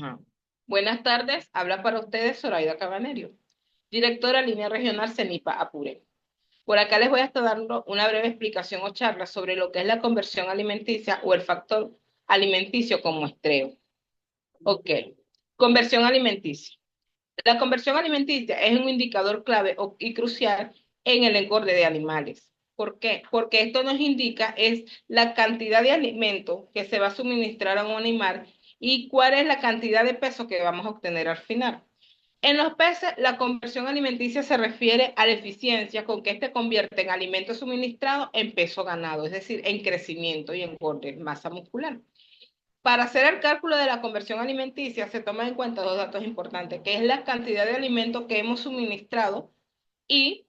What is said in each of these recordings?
Ajá. Buenas tardes, habla para ustedes Zoraida Cabanerio, directora línea regional CENIPA Apure. Por acá les voy a estar dando una breve explicación o charla sobre lo que es la conversión alimenticia o el factor alimenticio como muestreo. Ok, conversión alimenticia. La conversión alimenticia es un indicador clave y crucial en el engorde de animales. ¿Por qué? Porque esto nos indica es la cantidad de alimento que se va a suministrar a un animal y cuál es la cantidad de peso que vamos a obtener al final. En los peces, la conversión alimenticia se refiere a la eficiencia con que éste convierte en alimento suministrado en peso ganado, es decir, en crecimiento y engorde, masa muscular. Para hacer el cálculo de la conversión alimenticia se toman en cuenta dos datos importantes, que es la cantidad de alimento que hemos suministrado y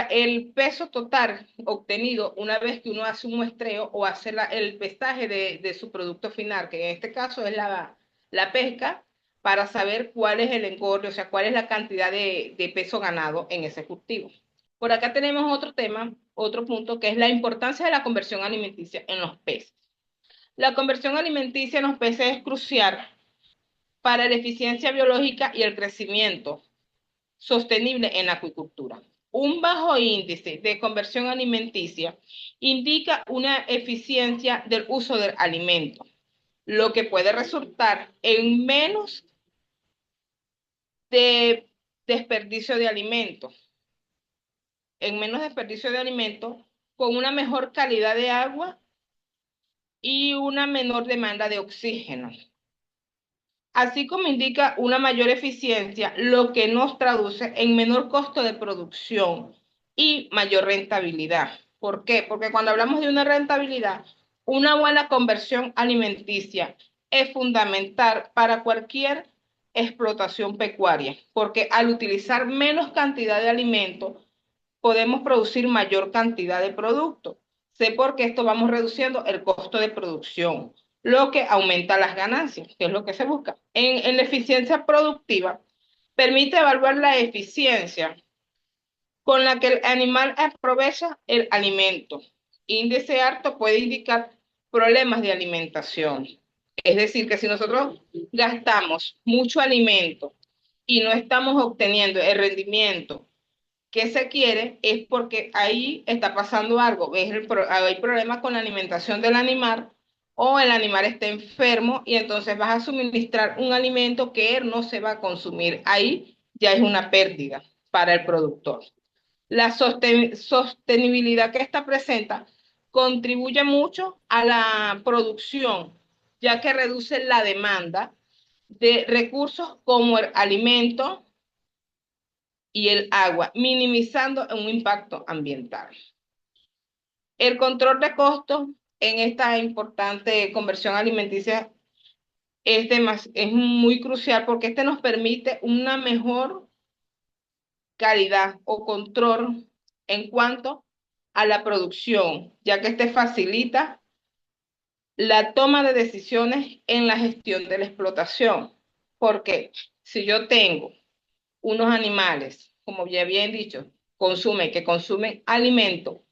el peso total obtenido una vez que uno hace un muestreo o hace el pesaje de su producto final, que en este caso es la pesca, para saber cuál es el engorde, o sea, cuál es la cantidad de peso ganado en ese cultivo. Por acá tenemos otro tema, otro punto, que es la importancia de la conversión alimenticia en los peces. La conversión alimenticia en los peces es crucial para la eficiencia biológica y el crecimiento sostenible en la acuicultura. Un bajo índice de conversión alimenticia indica una eficiencia del uso del alimento, lo que puede resultar en menos de desperdicio de alimentos, con una mejor calidad de agua y una menor demanda de oxígeno, así como indica una mayor eficiencia, lo que nos traduce en menor costo de producción y mayor rentabilidad. ¿Por qué? Porque cuando hablamos de una rentabilidad, una buena conversión alimenticia es fundamental para cualquier explotación pecuaria, porque al utilizar menos cantidad de alimento, podemos producir mayor cantidad de producto. Sé porque esto vamos reduciendo el costo de producción, lo que aumenta las ganancias, que es lo que se busca. En la eficiencia productiva, permite evaluar la eficiencia con la que el animal aprovecha el alimento. Índice alto puede indicar problemas de alimentación. Es decir, que si nosotros gastamos mucho alimento y no estamos obteniendo el rendimiento que se quiere, es porque ahí está pasando algo. Hay problemas con la alimentación del animal o el animal está enfermo y entonces vas a suministrar un alimento que él no se va a consumir. Ahí ya es una pérdida para el productor. La sostenibilidad que esta presenta contribuye mucho a la producción, ya que reduce la demanda de recursos como el alimento y el agua, minimizando un impacto ambiental. El control de costos en esta importante conversión alimenticia es muy crucial porque este nos permite una mejor calidad o control en cuanto a la producción, ya que este facilita la toma de decisiones en la gestión de la explotación. Porque si yo tengo unos animales, como ya bien dicho, que consumen alimento,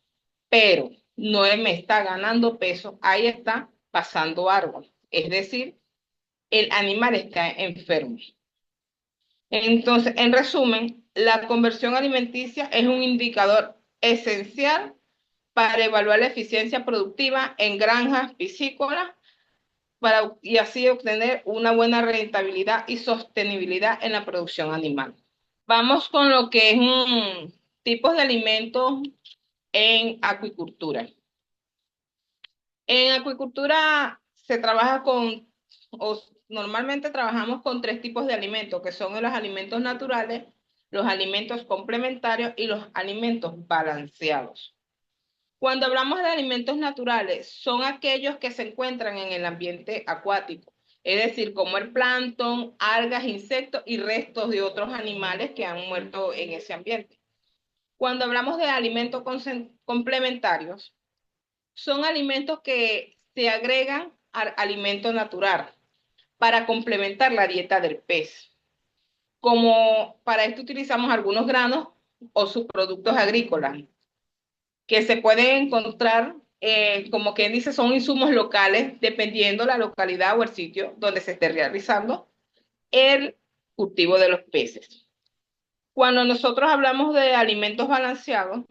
pero no me está ganando peso, ahí está pasando algo. Es decir, el animal está enfermo. Entonces, en resumen, la conversión alimenticia es un indicador esencial para evaluar la eficiencia productiva en granjas piscícolas y así obtener una buena rentabilidad y sostenibilidad en la producción animal. Vamos con lo que es tipos de alimentos en acuicultura. En acuicultura se trabaja o normalmente trabajamos con tres tipos de alimentos, que son los alimentos naturales, los alimentos complementarios y los alimentos balanceados. Cuando hablamos de alimentos naturales, son aquellos que se encuentran en el ambiente acuático, es decir, como el plancton, algas, insectos y restos de otros animales que han muerto en ese ambiente. Cuando hablamos de alimentos complementarios, son alimentos que se agregan al alimento natural para complementar la dieta del pez. Como para esto utilizamos algunos granos o subproductos agrícolas que se pueden encontrar como quien dice, son insumos locales, dependiendo la localidad o el sitio donde se esté realizando el cultivo de los peces. Cuando nosotros hablamos de alimentos balanceados,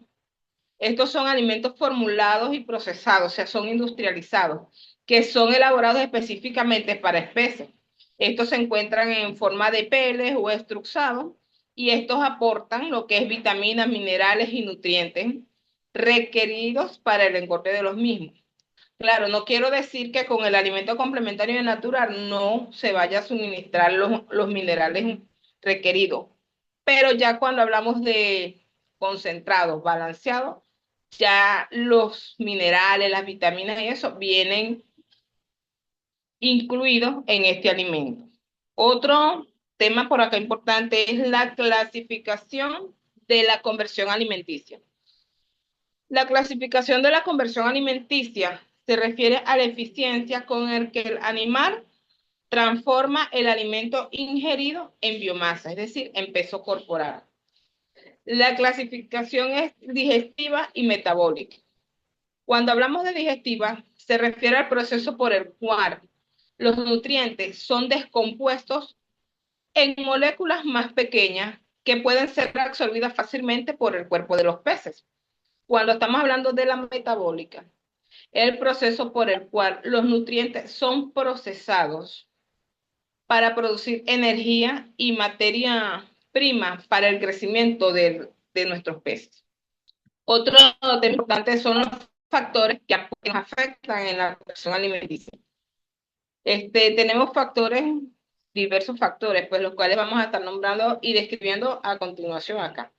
estos son alimentos formulados y procesados, o sea, son industrializados, que son elaborados específicamente para especies. Estos se encuentran en forma de peles o estruxados y estos aportan lo que es vitaminas, minerales y nutrientes requeridos para el engorde de los mismos. Claro, no quiero decir que con el alimento complementario y natural no se vaya a suministrar los minerales requeridos, pero ya cuando hablamos de concentrados, balanceados, ya los minerales, las vitaminas y eso vienen incluidos en este alimento. Otro tema por acá importante es la clasificación de la conversión alimenticia. La clasificación de la conversión alimenticia se refiere a la eficiencia con el que el animal transforma el alimento ingerido en biomasa, es decir, en peso corporal. La clasificación es digestiva y metabólica. Cuando hablamos de digestiva, se refiere al proceso por el cual los nutrientes son descompuestos en moléculas más pequeñas que pueden ser absorbidas fácilmente por el cuerpo de los peces. Cuando estamos hablando de la metabólica, es el proceso por el cual los nutrientes son procesados para producir energía y materia prima para el crecimiento de nuestros peces. Otro tema importante son los factores que afectan en la producción alimenticia. Tenemos factores, diversos factores, pues los cuales vamos a estar nombrando y describiendo a continuación acá.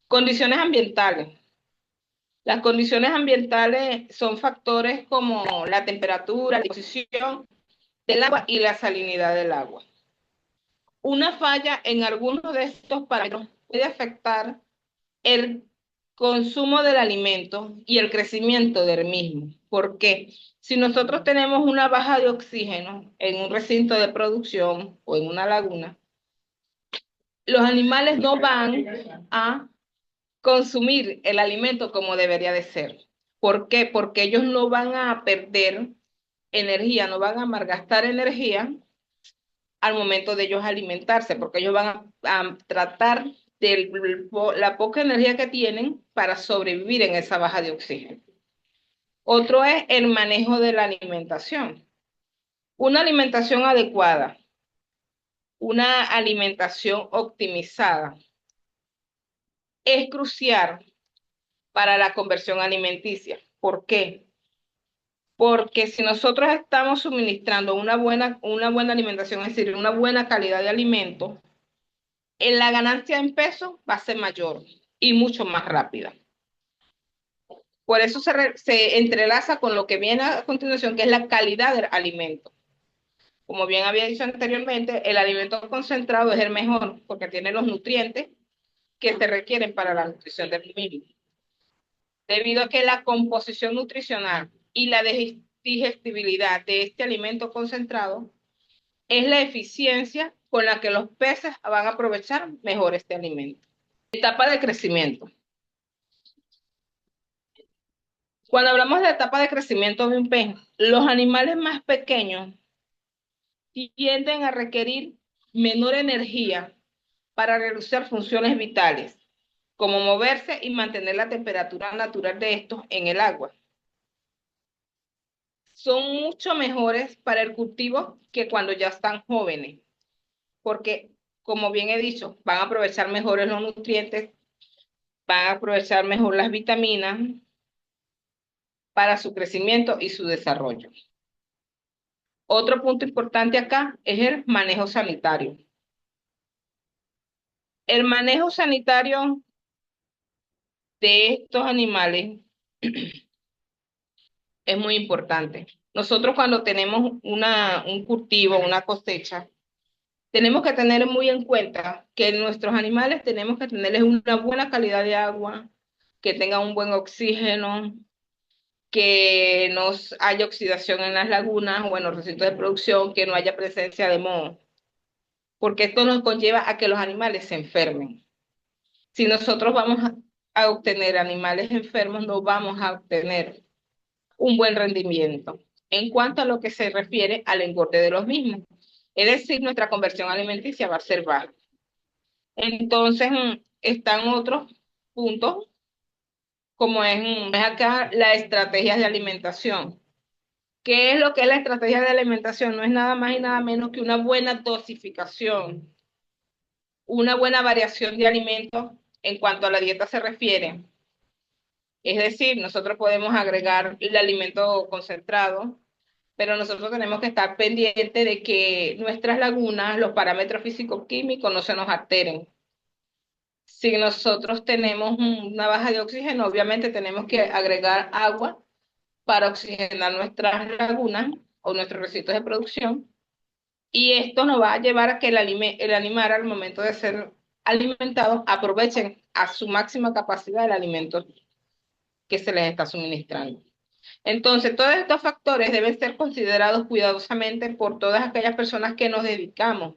Condiciones ambientales. Las condiciones ambientales son factores como la temperatura, la disposición del agua y la salinidad del agua. Una falla en alguno de estos parámetros puede afectar el consumo del alimento y el crecimiento del mismo. ¿Por qué? Si nosotros tenemos una baja de oxígeno en un recinto de producción o en una laguna, los animales no van a consumir el alimento como debería de ser. ¿Por qué? Porque ellos no van a perder energía, no van a malgastar energía al momento de ellos alimentarse, porque ellos van a tratar de la poca energía que tienen para sobrevivir en esa baja de oxígeno. Otro es el manejo de la alimentación. Una alimentación adecuada, una alimentación optimizada es crucial para la conversión alimenticia. ¿Por qué? Porque si nosotros estamos suministrando una buena alimentación, es decir, una buena calidad de alimento, la ganancia en peso va a ser mayor y mucho más rápida. Por eso se entrelaza con lo que viene a continuación, que es la calidad del alimento. Como bien había dicho anteriormente, el alimento concentrado es el mejor porque tiene los nutrientes que se requieren para la nutrición del mismo. Debido a que la composición nutricional y la digestibilidad de este alimento concentrado es la eficiencia con la que los peces van a aprovechar mejor este alimento. Etapa de crecimiento. Cuando hablamos de la etapa de crecimiento de un pez, los animales más pequeños tienden a requerir menor energía para realizar funciones vitales, como moverse y mantener la temperatura natural de estos en el agua. Son mucho mejores para el cultivo que cuando ya están jóvenes, porque, como bien he dicho, van a aprovechar mejor los nutrientes, van a aprovechar mejor las vitaminas para su crecimiento y su desarrollo. Otro punto importante acá es el manejo sanitario. El manejo sanitario de estos animales es muy importante. Nosotros cuando tenemos un cultivo, una cosecha, tenemos que tener muy en cuenta que nuestros animales tenemos que tenerles una buena calidad de agua, que tengan un buen oxígeno, que no haya oxidación en las lagunas o en los recintos de producción, que no haya presencia de moho, porque esto nos conlleva a que los animales se enfermen. Si nosotros vamos a obtener animales enfermos, no vamos a obtener un buen rendimiento en cuanto a lo que se refiere al engorde de los mismos. Es decir, nuestra conversión alimenticia va a ser baja. Entonces, están otros puntos, como es acá la estrategia de alimentación. ¿Qué es lo que es la estrategia de alimentación? No es nada más y nada menos que una buena dosificación, una buena variación de alimentos en cuanto a la dieta se refiere. Es decir, nosotros podemos agregar el alimento concentrado, pero nosotros tenemos que estar pendientes de que nuestras lagunas, los parámetros físico-químicos no se nos alteren. Si nosotros tenemos una baja de oxígeno, obviamente tenemos que agregar agua para oxigenar nuestras lagunas o nuestros residuos de producción. Y esto nos va a llevar a que el animal al momento de ser alimentado aprovechen a su máxima capacidad el alimento que se les está suministrando. Entonces, todos estos factores deben ser considerados cuidadosamente por todas aquellas personas que nos dedicamos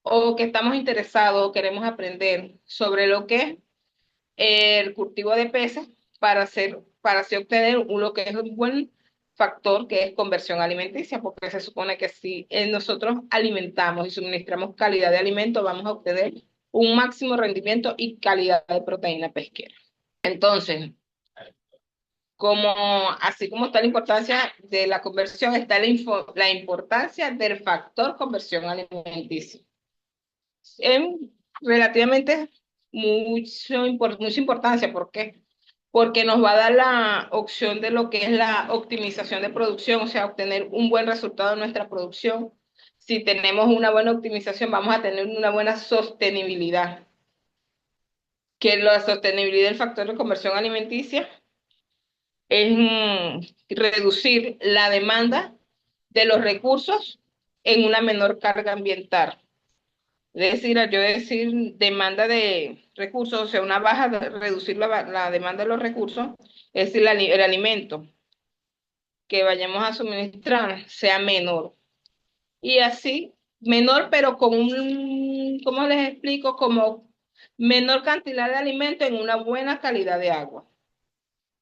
o que estamos interesados o queremos aprender sobre lo que es el cultivo de peces para así obtener lo que es un buen factor que es conversión alimenticia, porque se supone que si nosotros alimentamos y suministramos calidad de alimento, vamos a obtener un máximo rendimiento y calidad de proteína pesquera. Entonces, así como está la importancia de la conversión, está la importancia del factor conversión alimenticia. En relativamente mucha importancia. ¿Por qué? Porque nos va a dar la opción de lo que es la optimización de producción, o sea, obtener un buen resultado en nuestra producción. Si tenemos una buena optimización, vamos a tener una buena sostenibilidad. Que la sostenibilidad del factor de conversión alimenticia es reducir la demanda de los recursos en una menor carga ambiental. Es decir, al yo decir demanda de recursos, o sea, una baja, reducir la demanda de los recursos, es decir, el alimento que vayamos a suministrar sea menor. Y así, menor, pero con ¿cómo les explico? Como menor cantidad de alimento en una buena calidad de agua.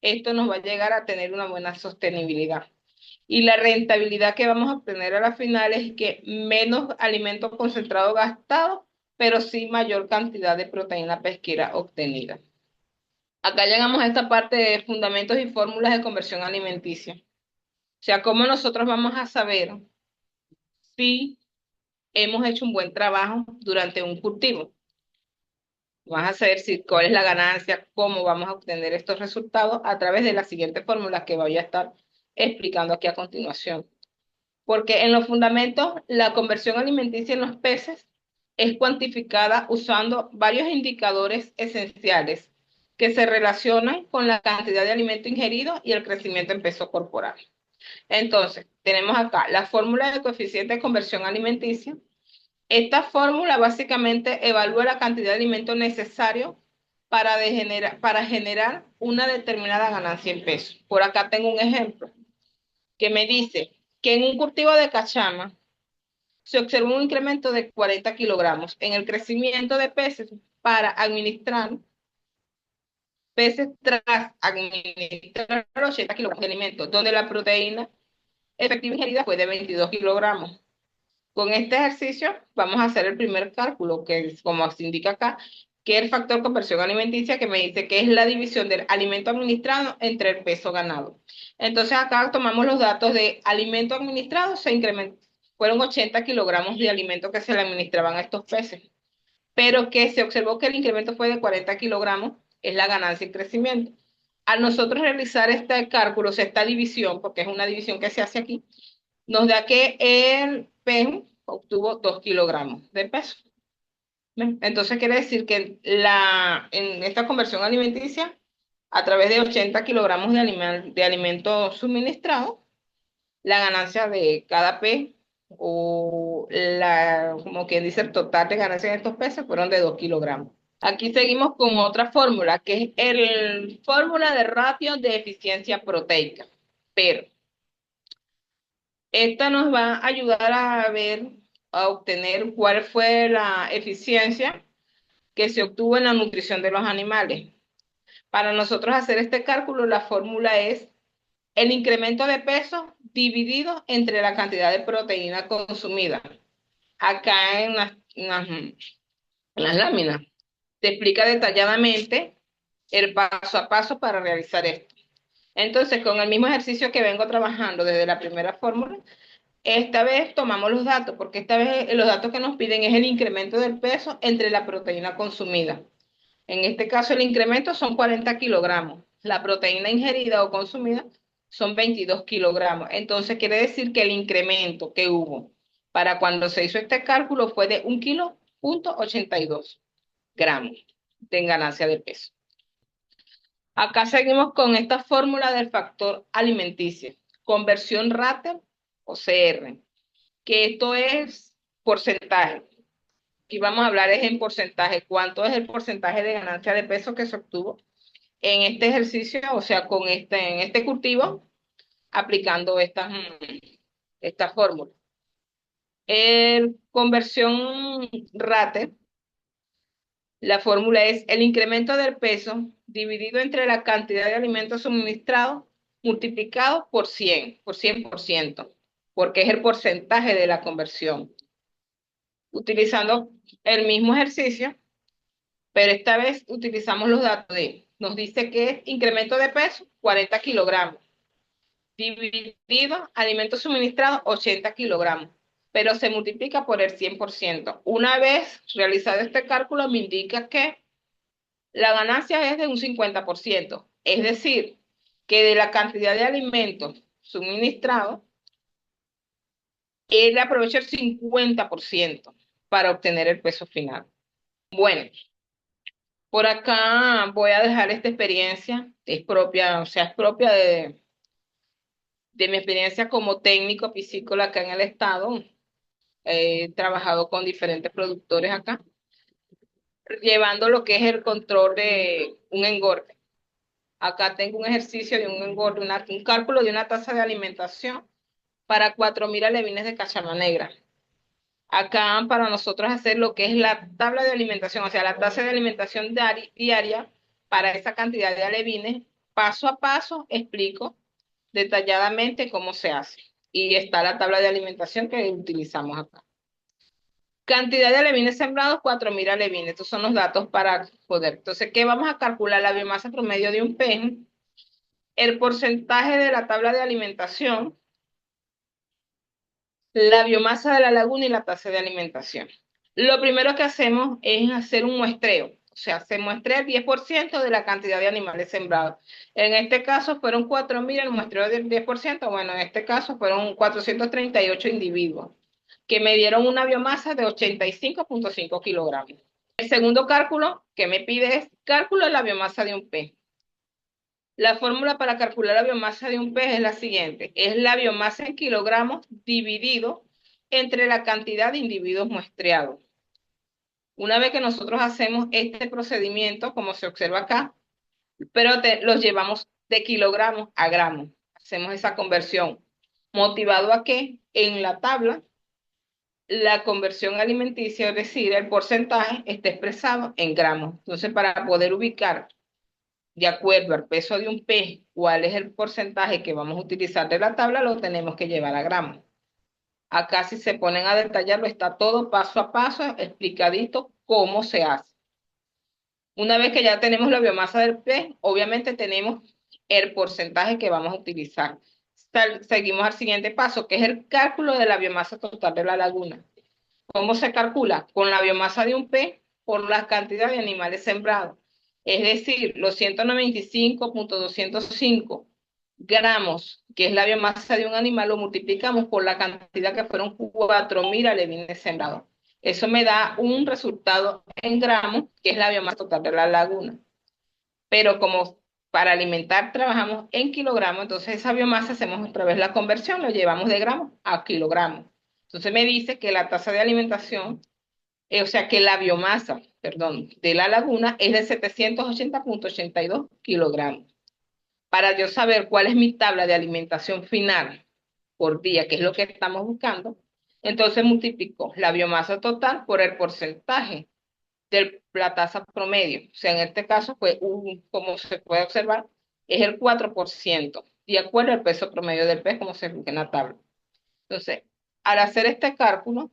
Esto nos va a llegar a tener una buena sostenibilidad. Y la rentabilidad que vamos a obtener a la final es que menos alimento concentrado gastado, pero sí mayor cantidad de proteína pesquera obtenida. Acá llegamos a esta parte de fundamentos y fórmulas de conversión alimenticia. O sea, cómo nosotros vamos a saber si hemos hecho un buen trabajo durante un cultivo. Vamos a saber si, cuál es la ganancia, cómo vamos a obtener estos resultados a través de las siguientes fórmulas que voy a estar explicando aquí a continuación. Porque en los fundamentos, la conversión alimenticia en los peces es cuantificada usando varios indicadores esenciales que se relacionan con la cantidad de alimento ingerido y el crecimiento en peso corporal. Entonces, tenemos acá la fórmula de coeficiente de conversión alimenticia. Esta fórmula básicamente evalúa la cantidad de alimento necesario para generar una determinada ganancia en peso. Por acá tengo un ejemplo que me dice que en un cultivo de cachama se observó un incremento de 40 kilogramos en el crecimiento de peces para administrar peces tras administrar 80 kilogramos de alimento, donde la proteína efectiva ingerida fue de 22 kilogramos. Con este ejercicio vamos a hacer el primer cálculo, que es como se indica acá, que es el factor conversión alimenticia, que me dice que es la división del alimento administrado entre el peso ganado. Entonces acá tomamos los datos de alimento administrado, fueron 80 kilogramos de alimento que se le administraban a estos peces, pero que se observó que el incremento fue de 40 kilogramos, es la ganancia y crecimiento. Al nosotros realizar este cálculo, o sea, esta división, porque es una división que se hace aquí, nos da que el pez obtuvo 2 kilogramos de peso. ¿Ven? Entonces quiere decir que en esta conversión alimenticia, a través de 80 kilogramos de alimento suministrado, la ganancia de cada pez o como quien dice, el total de ganancia en estos peces fueron de 2 kilogramos. Aquí seguimos con otra fórmula, que es el fórmula de ratio de eficiencia proteica. Pero esta nos va a ayudar a ver, a obtener cuál fue la eficiencia que se obtuvo en la nutrición de los animales. Para nosotros hacer este cálculo, la fórmula es el incremento de peso dividido entre la cantidad de proteína consumida. Acá en las láminas te explica detalladamente el paso a paso para realizar esto. Entonces, con el mismo ejercicio que vengo trabajando desde la primera fórmula, esta vez tomamos los datos, porque esta vez los datos que nos piden es el incremento del peso entre la proteína consumida. En este caso, el incremento son 40 kilogramos. La proteína ingerida o consumida son 22 kilogramos. Entonces, quiere decir que el incremento que hubo para cuando se hizo este cálculo fue de 1,82 kg de ganancia de peso. Acá seguimos con esta fórmula del factor alimenticio, conversión Rater o CR, que esto es porcentaje. Aquí vamos a hablar es en porcentaje, cuánto es el porcentaje de ganancia de peso que se obtuvo en este ejercicio, o sea, en este cultivo, aplicando esta fórmula. Conversión Rater, la fórmula es el incremento del peso dividido entre la cantidad de alimentos suministrados multiplicado por 100%, porque es el porcentaje de la conversión. Utilizando el mismo ejercicio, pero esta vez utilizamos los datos nos dice que es incremento de peso, 40 kilogramos, dividido alimentos suministrados, 80 kilogramos, pero se multiplica por el 100%. Una vez realizado este cálculo, me indica que la ganancia es de un 50%, es decir, que de la cantidad de alimentos suministrados, él aprovecha el 50% para obtener el peso final. Bueno, por acá voy a dejar esta experiencia, es propia, o sea, es propia de mi experiencia como técnico piscícola acá en el estado. He trabajado con diferentes productores acá, llevando lo que es el control de un engorde. Acá tengo un ejercicio de un engorde, un cálculo de una tasa de alimentación para 4.000 alevines de cachama negra. Acá para nosotros hacer lo que es la tabla de alimentación, o sea, la tasa de alimentación diaria para esa cantidad de alevines, paso a paso explico detalladamente cómo se hace. Y está la tabla de alimentación que utilizamos acá. Cantidad de alevines sembrados, 4.000 alevines. Estos son los datos para poder. Entonces, ¿qué vamos a calcular? La biomasa promedio de un pez, el porcentaje de la tabla de alimentación, la biomasa de la laguna y la tasa de alimentación. Lo primero que hacemos es hacer un muestreo. O sea, se muestra el 10% de la cantidad de animales sembrados. En este caso fueron 4.000, el muestreo del 10%. Bueno, en este caso fueron 438 individuos, que me dieron una biomasa de 85,5 kilogramos. El segundo cálculo que me pide es cálculo de la biomasa de un pez. La fórmula para calcular la biomasa de un pez es la siguiente. Es la biomasa en kilogramos dividido entre la cantidad de individuos muestreados. Una vez que nosotros hacemos este procedimiento, como se observa acá, pero los llevamos de kilogramos a gramos. Hacemos esa conversión. ¿Motivado a qué? En la tabla, la conversión alimenticia, es decir, el porcentaje, está expresado en gramos. Entonces, para poder ubicar de acuerdo al peso de un pez cuál es el porcentaje que vamos a utilizar de la tabla, lo tenemos que llevar a gramos. Acá si se ponen a detallarlo, está todo paso a paso explicadito cómo se hace. Una vez que ya tenemos la biomasa del pez, obviamente tenemos el porcentaje que vamos a utilizar. Seguimos al siguiente paso, que es el cálculo de la biomasa total de la laguna. ¿Cómo se calcula? Con la biomasa de un pez por la cantidad de animales sembrados. Es decir, los 195,205 gramos, que es la biomasa de un animal, lo multiplicamos por la cantidad que fueron 4.000 alevines sembrados. Eso me da un resultado en gramos, que es la biomasa total de la laguna. Pero como para alimentar trabajamos en kilogramos, entonces esa biomasa hacemos otra vez la conversión, lo llevamos de gramos a kilogramos. Entonces me dice que la tasa de alimentación, o sea que la biomasa, perdón, de la laguna es de 780,82 kilogramos. Para yo saber cuál es mi tabla de alimentación final por día, que es lo que estamos buscando, entonces multiplico la biomasa total por el porcentaje de la tasa promedio. O sea, en este caso, pues, como se puede observar, es el 4%. de acuerdo al peso promedio del pez, como se fija en la tabla. Entonces, al hacer este cálculo,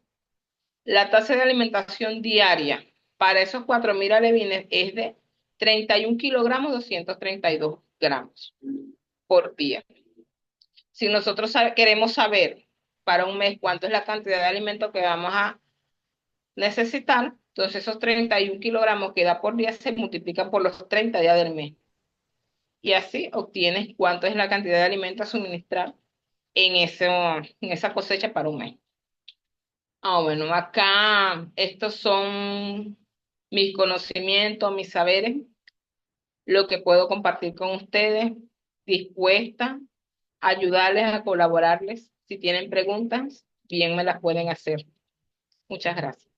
la tasa de alimentación diaria para esos 4.000 alevines es de 31 kilogramos 232 gramos por día. Si nosotros queremos saber para un mes cuánto es la cantidad de alimento que vamos a necesitar, entonces esos 31 kilogramos que da por día se multiplican por los 30 días del mes. Y así obtienes cuánto es la cantidad de alimento a suministrar en esa cosecha para un mes. Ah, bueno, acá estos son mis conocimientos, mis saberes, lo que puedo compartir con ustedes, dispuesta a ayudarles, a colaborarles. Si tienen preguntas, bien me las pueden hacer. Muchas gracias.